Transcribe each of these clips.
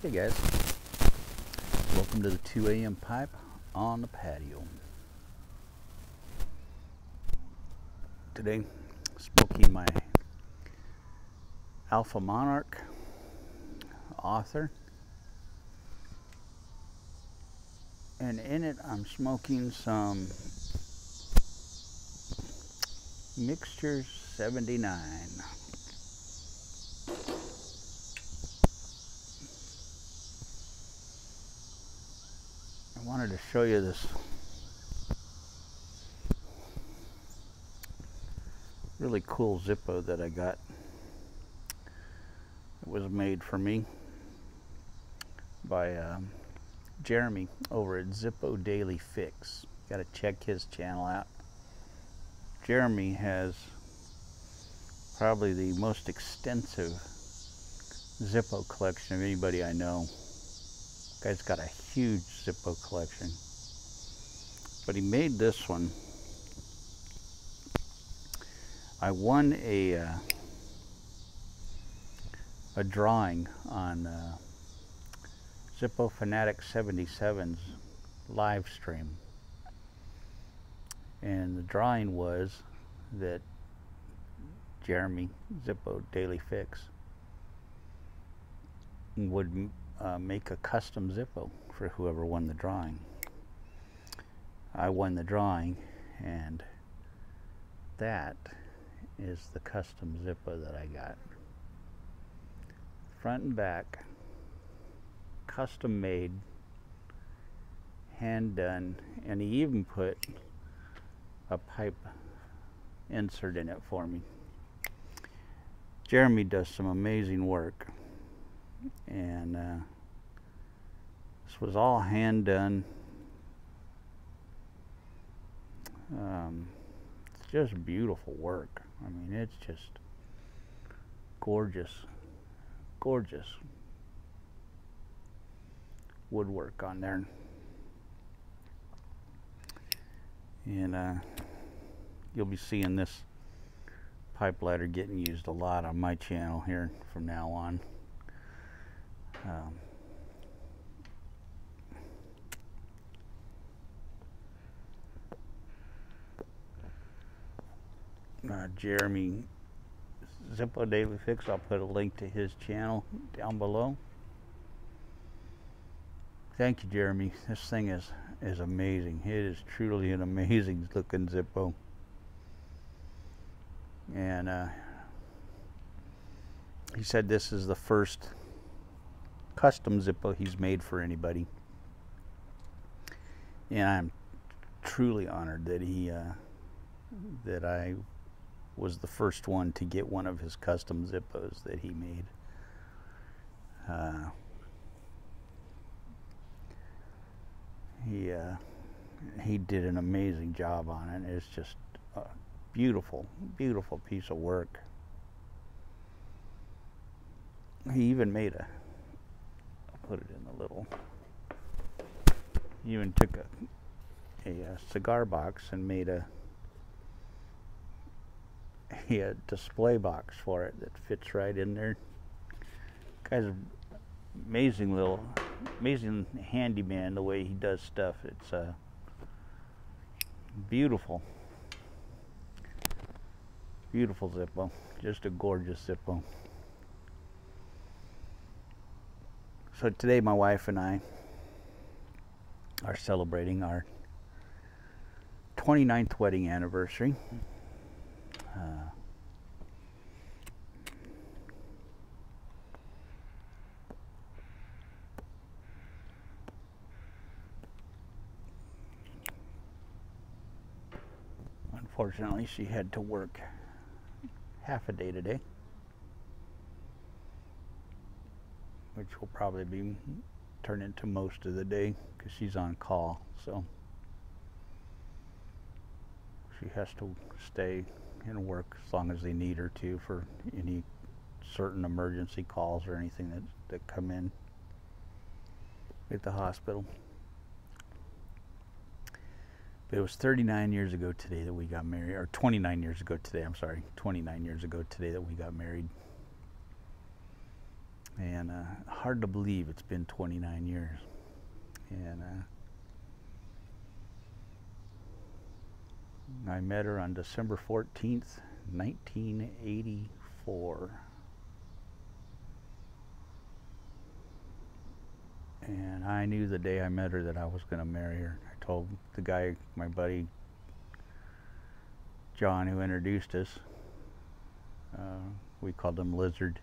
Hey guys, welcome to the 2 a.m. pipe on the patio. Today, smoking my Alpha Monarch Author, and in it I'm smoking some Mixture 79. I wanted to show you this really cool Zippo that I got. It was made for me by Jeremy over at Zippo Daily Fix. Got to check his channel out. Jeremy has probably the most extensive Zippo collection of anybody I know. Guy's got a huge Zippo collection, but he made this one. I won a drawing on Zippo Fanatic 77's live stream, and the drawing was that Jeremy, Zippo Daily Fix, would make a custom Zippo for whoever won the drawing. I won the drawing, and that is the custom Zippo that I got. Front and back, custom made, hand done, and he even put a pipe insert in it for me. Jeremy does some amazing work, and this was all hand done. It's just beautiful work. I mean, it's just gorgeous, gorgeous woodwork on there. And you'll be seeing this pipe lighter getting used a lot on my channel here from now on. Jeremy Zippo Daily Fix, I'll put a link to his channel down below. Thank you, Jeremy. This thing is amazing. It is truly an amazing looking Zippo. And he said this is the first custom Zippo he's made for anybody, and I'm truly honored that that I was the first one to get one of his custom Zippos that he made. He did an amazing job on it. It's just a beautiful, beautiful piece of work. He even made I'll put it in the little, he even took a cigar box and made a display box for it that fits right in there. Guy's an amazing handyman, the way he does stuff. It's beautiful, beautiful Zippo. Just a gorgeous Zippo. So today my wife and I are celebrating our 29th wedding anniversary. Unfortunately, she had to work half a day today, which will probably be turned into most of the day because she's on call, so she has to stay and work as long as they need her to for any certain emergency calls or anything that come in at the hospital. But it was 39 years ago today that we got married, or 29 years ago today, I'm sorry, 29 years ago today that we got married. And hard to believe it's been 29 years. And I met her on December 14th, 1984. And I knew the day I met her that I was going to marry her. I told the guy, my buddy John, who introduced us, we called him Lizard.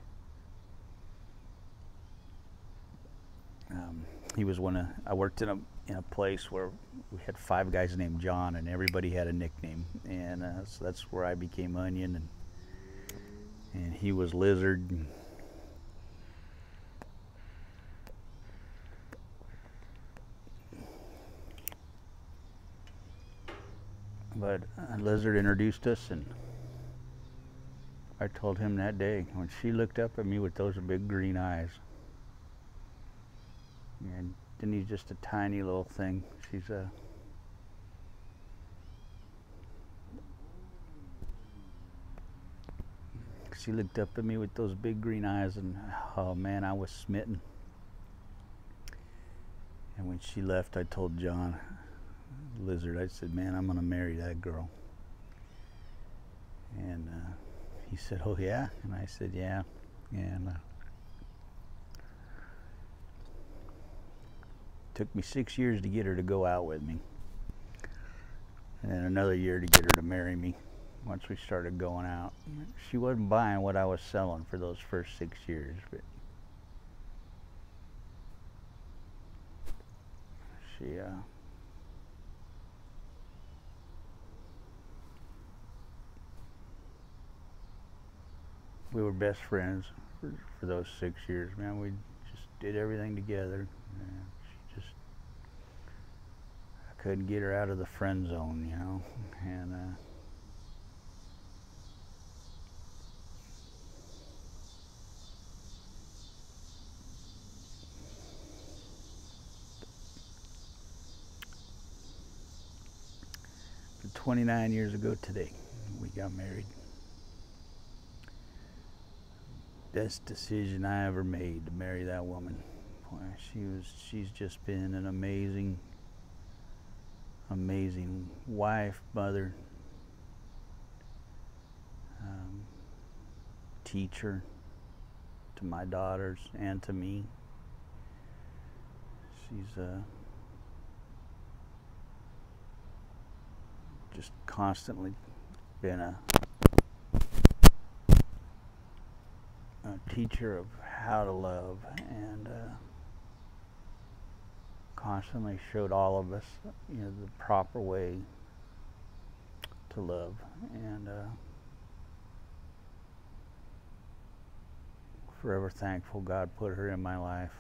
He was I worked in a place where we had 5 guys named John, and everybody had a nickname. And so that's where I became Onion, and he was Lizard. But Lizard introduced us, and I told him that day, when she looked up at me with those big green eyes, and Denny's just a tiny little thing. She looked up at me with those big green eyes, and oh man, I was smitten. And when she left, I told John, Lizard, I said, man, I'm gonna marry that girl. And he said, oh yeah? And I said, yeah. And took me 6 years to get her to go out with me, and then another year to get her to marry me once we started going out. She wasn't buying what I was selling for those first 6 years, but she we were best friends for those 6 years, man. We just did everything together. I couldn't get her out of the friend zone, you know. And but 29 years ago today, we got married. Best decision I ever made, to marry that woman. Boy, she's just been an amazing wife, mother, teacher to my daughters and to me. She's just constantly been a teacher of how to love, and constantly showed all of us, you know, the proper way to love. And forever thankful God put her in my life.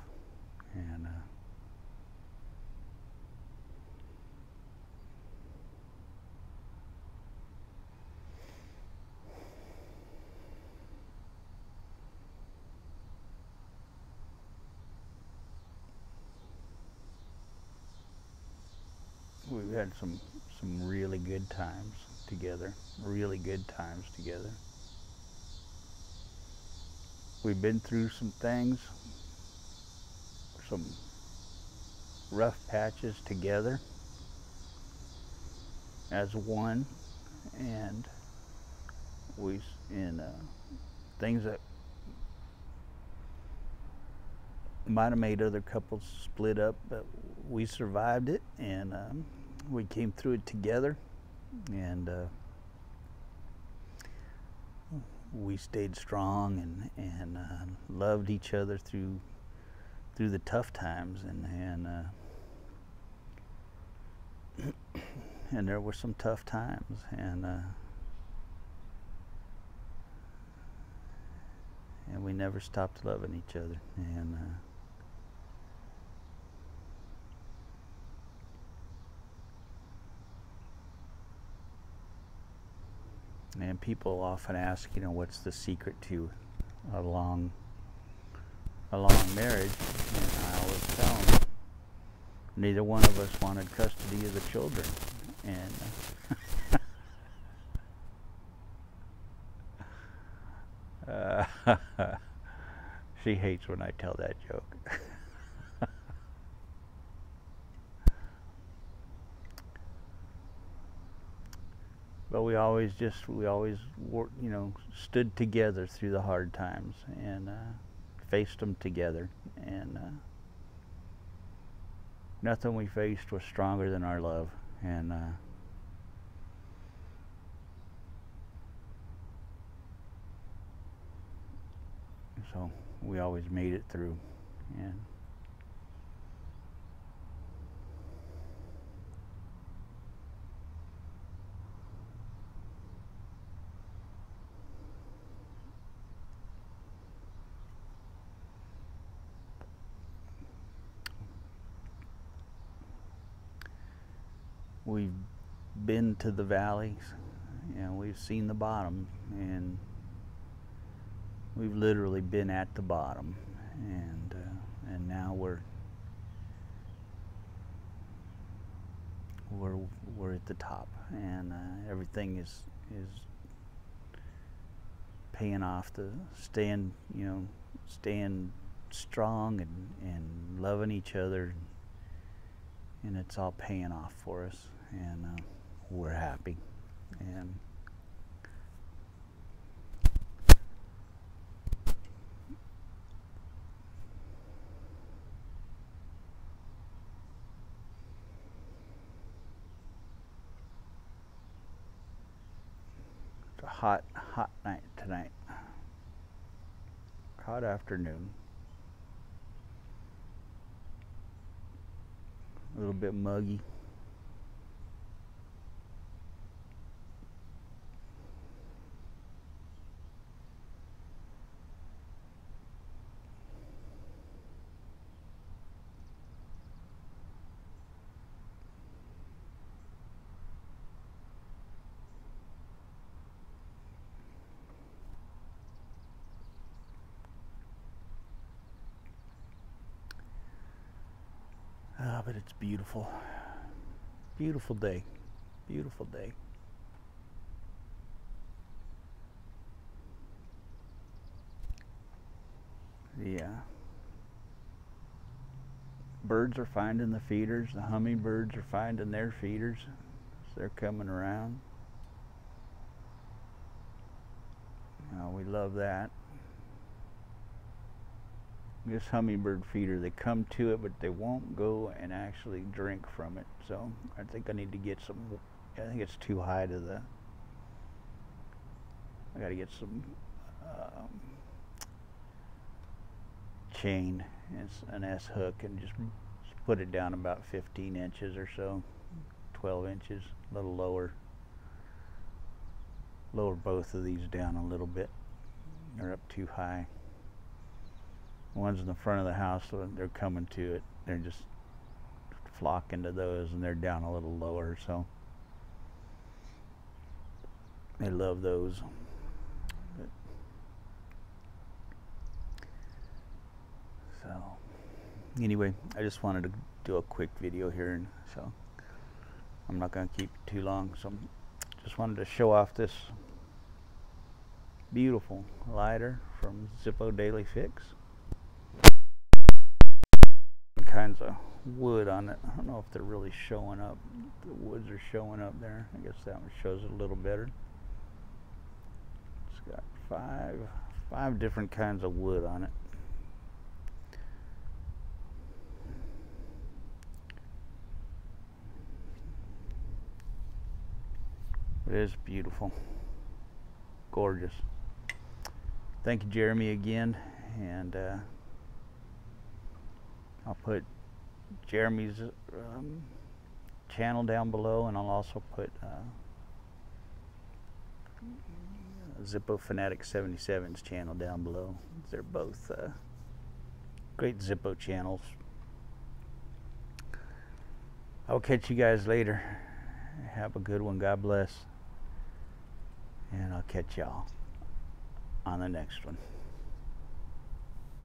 We've had some really good times together. We've been through some things, some rough patches together as one, and things that might have made other couples split up, but we survived it, and we came through it together, and we stayed strong and loved each other through the tough times, and there were some tough times, and we never stopped loving each other, and people often ask, you know, what's the secret to a long marriage? And I always tell them, neither one of us wanted custody of the children, and She hates when I tell that joke. But we always stood together through the hard times and faced them together. And nothing we faced was stronger than our love. And so we always made it through. And we've been to the valleys, and we've seen the bottom, and we've literally been at the bottom, and now we're at the top, and everything is paying off to staying strong and loving each other, and it's all paying off for us, and we're happy. And it's a hot night tonight. Hot afternoon. A little bit muggy. But it's beautiful. Beautiful day. Beautiful day. The birds are finding the feeders. The hummingbirds are finding their feeders. So they're coming around. We love that. This hummingbird feeder, they come to it, but they won't go and actually drink from it. So I think I need to get some. I think it's too high to the. I got to get some chain, it's an S hook, and just put it down about 15 inches or so, 12 inches, a little lower. Lower both of these down a little bit. They're up too high. One's in the front of the house, so they're coming to it. They're just flocking to those, and they're down a little lower, so they love those. But, so anyway, I just wanted to do a quick video here, and so I'm not going to keep it too long. So just wanted to show off this beautiful lighter from Zippo Daily Fix. Kinds of wood on it. I don't know if they're really showing up. The woods are showing up there. I guess that one shows it a little better. It's got five different kinds of wood on it. It is beautiful. Gorgeous. Thank you, Jeremy, again, and I'll put Jeremy's channel down below, and I'll also put Zippo Fanatic 77's channel down below. They're both great Zippo channels. I'll catch you guys later. Have a good one. God bless. And I'll catch y'all on the next one.